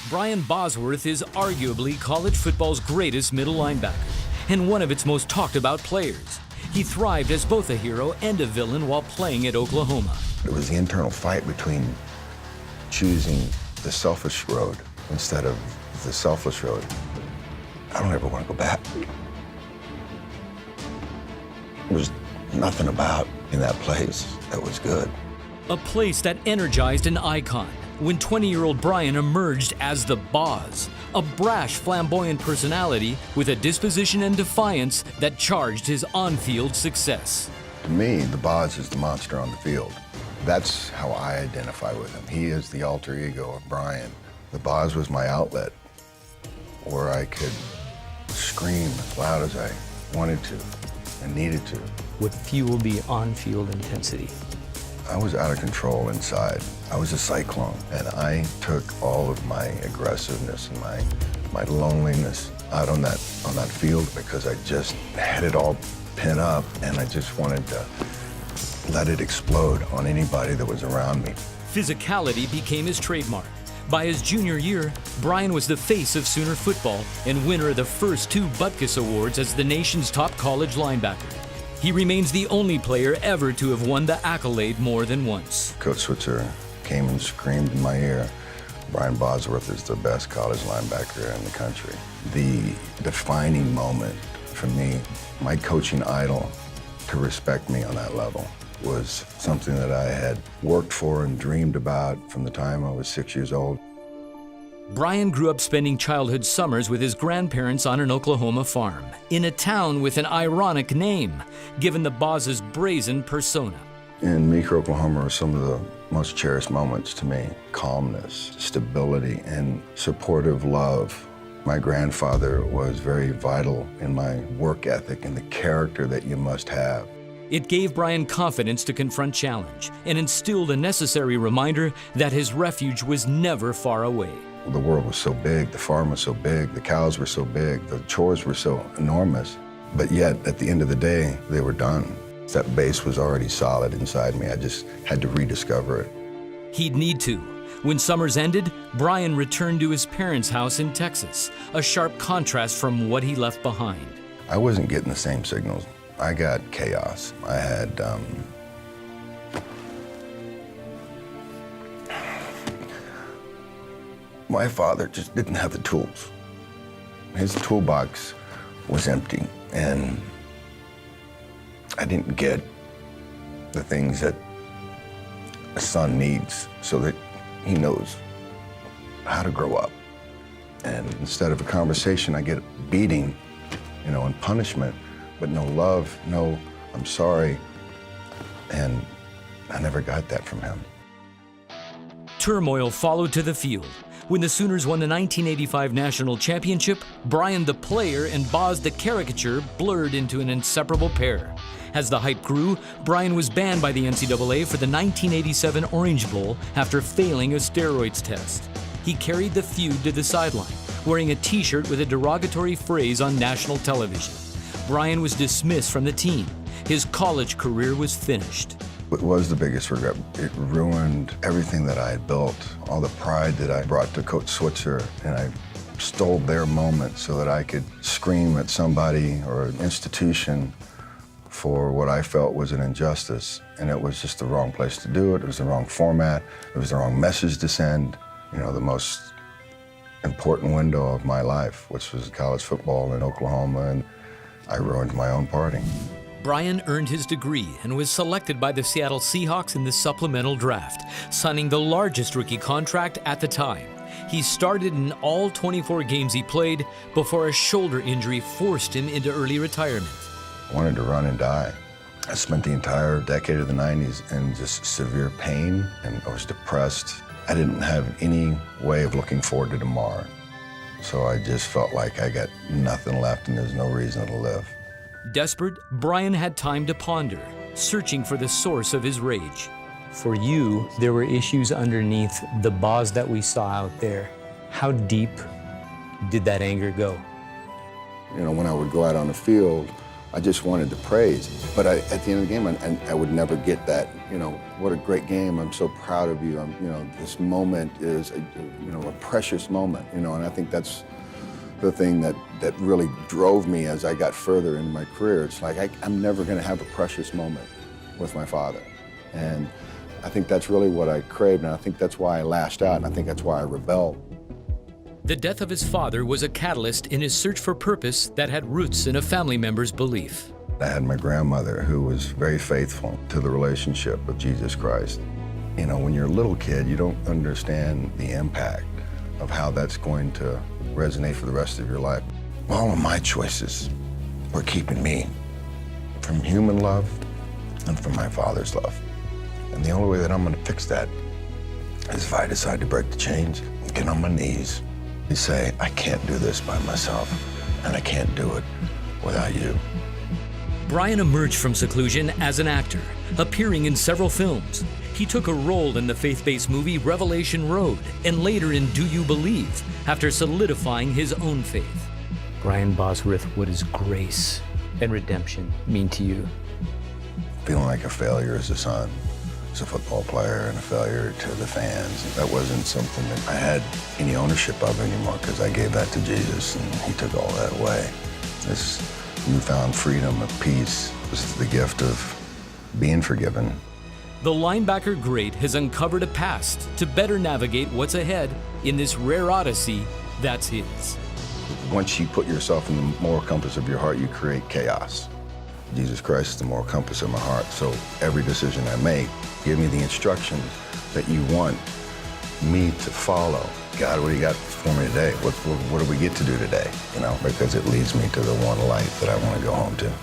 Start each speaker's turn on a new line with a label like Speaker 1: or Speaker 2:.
Speaker 1: Brian Bosworth is arguably college football's greatest middle linebacker and one of its most talked about players. He thrived as both a hero and a villain while playing at Oklahoma.
Speaker 2: It was the internal fight between choosing the selfish road instead of the selfless road. I don't ever want to go back. There was nothing about in that place that was good.
Speaker 1: A place that energized an icon when 20-year-old Brian emerged as the Boz, a brash, flamboyant personality with a disposition and defiance that charged his on-field success.
Speaker 2: To me, the Boz is the monster on the field. That's how I identify with him. He is the alter ego of Brian. The Boz was my outlet where I could scream as loud as I wanted to and needed to.
Speaker 3: What fueled the on-field intensity?
Speaker 2: I was out of control inside. I was a cyclone, and I took all of my aggressiveness and my loneliness out on that field because I just had it all pent up, and I just wanted to let it explode on anybody that was around me.
Speaker 1: Physicality became his trademark. By his junior year, Brian was the face of Sooner football and winner of the first 2 Butkus Awards as the nation's top college linebacker. He remains the only player ever to have won the accolade more than once.
Speaker 2: Coach Switzer came and screamed in my ear, Brian Bosworth is the best college linebacker in the country. The defining moment for me, my coaching idol, to respect me on that level was something that I had worked for and dreamed about from the time I was 6 years old.
Speaker 1: Brian grew up spending childhood summers with his grandparents on an Oklahoma farm, in a town with an ironic name, given the Boz's brazen persona.
Speaker 2: In Meeker, Oklahoma are some of the most cherished moments to me. Calmness, stability, and supportive love. My grandfather was very vital in my work ethic and the character that you must have.
Speaker 1: It gave Brian confidence to confront challenge and instilled a necessary reminder that his refuge was never far away.
Speaker 2: The world was so big, the farm was so big, the cows were so big, the chores were so enormous, but yet at the end of the day, they were done. That base was already solid inside me. I just had to rediscover it.
Speaker 1: He'd need to. When summers ended, Brian returned to his parents' house in Texas, a sharp contrast from what he left behind.
Speaker 2: I wasn't getting the same signals. I got chaos. I had, my father just didn't have the tools. His toolbox was empty, and I didn't get the things that a son needs so that he knows how to grow up. And instead of a conversation, I get a beating, and punishment, but no love, no, I'm sorry. And I never got that from him.
Speaker 1: Turmoil followed to the field. When the Sooners won the 1985 National Championship, Brian the player and Boz the caricature blurred into an inseparable pair. As the hype grew, Brian was banned by the NCAA for the 1987 Orange Bowl after failing a steroids test. He carried the feud to the sideline, wearing a t-shirt with a derogatory phrase on national television. Brian was dismissed from the team. His college career was finished.
Speaker 2: It was the biggest regret. It ruined everything that I had built, all the pride that I brought to Coach Switzer, and I stole their moment so that I could scream at somebody or an institution for what I felt was an injustice. And it was just the wrong place to do it. It was the wrong format. It was the wrong message to send. The most important window of my life, which was college football in Oklahoma, and I ruined my own party.
Speaker 1: Brian earned his degree and was selected by the Seattle Seahawks in the supplemental draft, signing the largest rookie contract at the time. He started in all 24 games he played before a shoulder injury forced him into early retirement.
Speaker 2: I wanted to run and die. I spent the entire decade of the 90s in just severe pain, and I was depressed. I didn't have any way of looking forward to tomorrow. So I just felt like I got nothing left and there's no reason to live.
Speaker 1: Desperate, Brian had time to ponder, searching for the source of his rage.
Speaker 3: For you, there were issues underneath the Boz that we saw out there. How deep did that anger go?
Speaker 2: When I would go out on the field, I just wanted to praise. But at the end of the game, I would never get that, what a great game. I'm so proud of you. This moment is, a precious moment, and I think that's the thing that really drove me as I got further in my career. It's like, I'm never going to have a precious moment with my father. And I think that's really what I craved, and I think that's why I lashed out, and I think that's why I rebelled.
Speaker 1: The death of his father was a catalyst in his search for purpose that had roots in a family member's belief.
Speaker 2: I had my grandmother who was very faithful to the relationship with Jesus Christ. When you're a little kid, you don't understand the impact of how that's going to resonate for the rest of your life. All of my choices were keeping me from human love and from my father's love. And the only way that I'm gonna fix that is if I decide to break the chains, get on my knees, and say, I can't do this by myself, and I can't do it without you.
Speaker 1: Brian emerged from seclusion as an actor, appearing in several films. He took a role in the faith-based movie Revelation Road, and later in Do You Believe, after solidifying his own faith.
Speaker 3: Brian Bosworth, what does grace and redemption mean to you?
Speaker 2: Feeling like a failure as a son, as a football player, and a failure to the fans. That wasn't something that I had any ownership of anymore, because I gave that to Jesus, and he took all that away. This newfound freedom of peace was the gift of being forgiven.
Speaker 1: The linebacker great has uncovered a past to better navigate what's ahead in this rare odyssey that's his.
Speaker 2: Once you put yourself in the moral compass of your heart, you create chaos. Jesus Christ is the moral compass of my heart, so every decision I make, give me the instructions that you want me to follow. God, what do you got for me today? What do we get to do today? Because it leads me to the one light that I want to go home to.